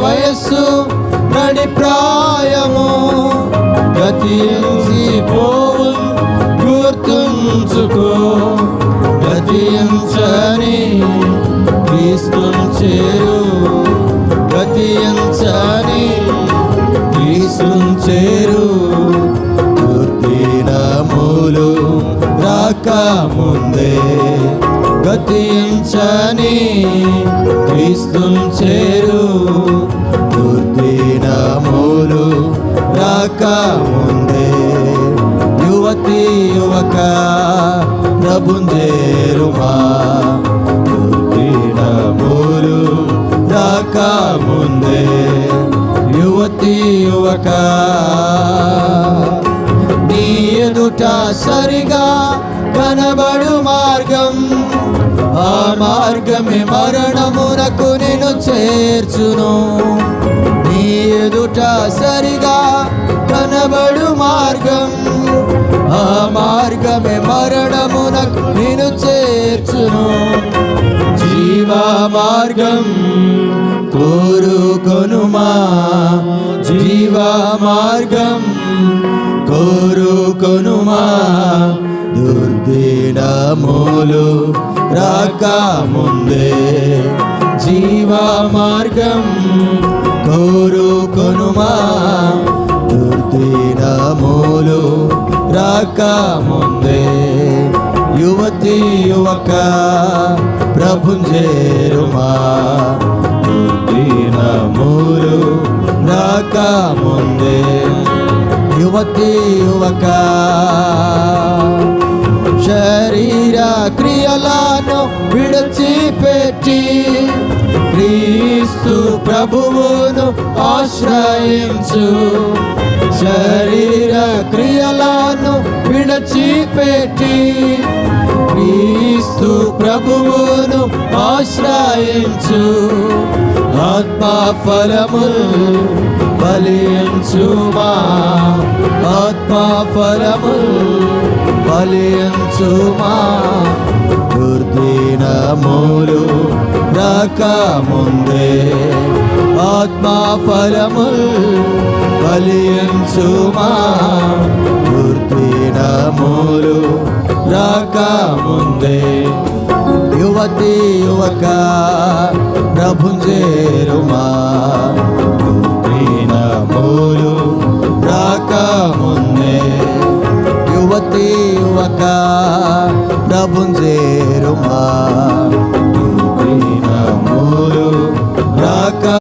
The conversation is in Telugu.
వయస్సు నడి ప్రాయము గతించిపోవు గుర్తుంచుకో. గతించని క్రీస్తును చేరు, గతించని క్రీస్తును చేరు. దుర్దినములు రాకముందే గతించని క్రీస్తును చేరు. దుర్దినములు రాకముందే యువతి యువక ప్రభుంజేరుమా. దుర్దినములు రాకముందే యువతి యువక నీ ఎదుట సరిగా కనబడు మార్గం, ఆ మార్గమే మరణమునకు నిన్ను చేర్చును. నీ ఎదుట సరిగా కనబడు మార్గం, ఆ మార్గమే మరణమునకు నిన్ను చేర్చును. జీవా మార్గం కోరుకొనుమా, జీవా మార్గం కోరుకొనుమా. దుర్దినములు రాకముందే జీవా మార్గం కోరుకొనుమా. దుర్దినములు రాకముందే యువతి యువక ప్రభుంజేరుమా. దుర్దినములు రాకముందే యువతి యువక శరీర క్రియలను విడిచిపెట్టి క్రీస్తు ప్రభువును ఆశ్రయించు. శరీర క్రియలను విడిచిపెట్టి క్రీస్తు ప్రభువును ఆశ్రయించు. ఆత్మా ఫలములు ఫలించుమా, ఆత్మా ఫలములు ఫలించుమా. దుర్దినములు రాకముందే ఆత్మా ఫలములు ఫలించుమా. దుర్దినములు రాకముందే యువతి యువక ప్రభుంజేరు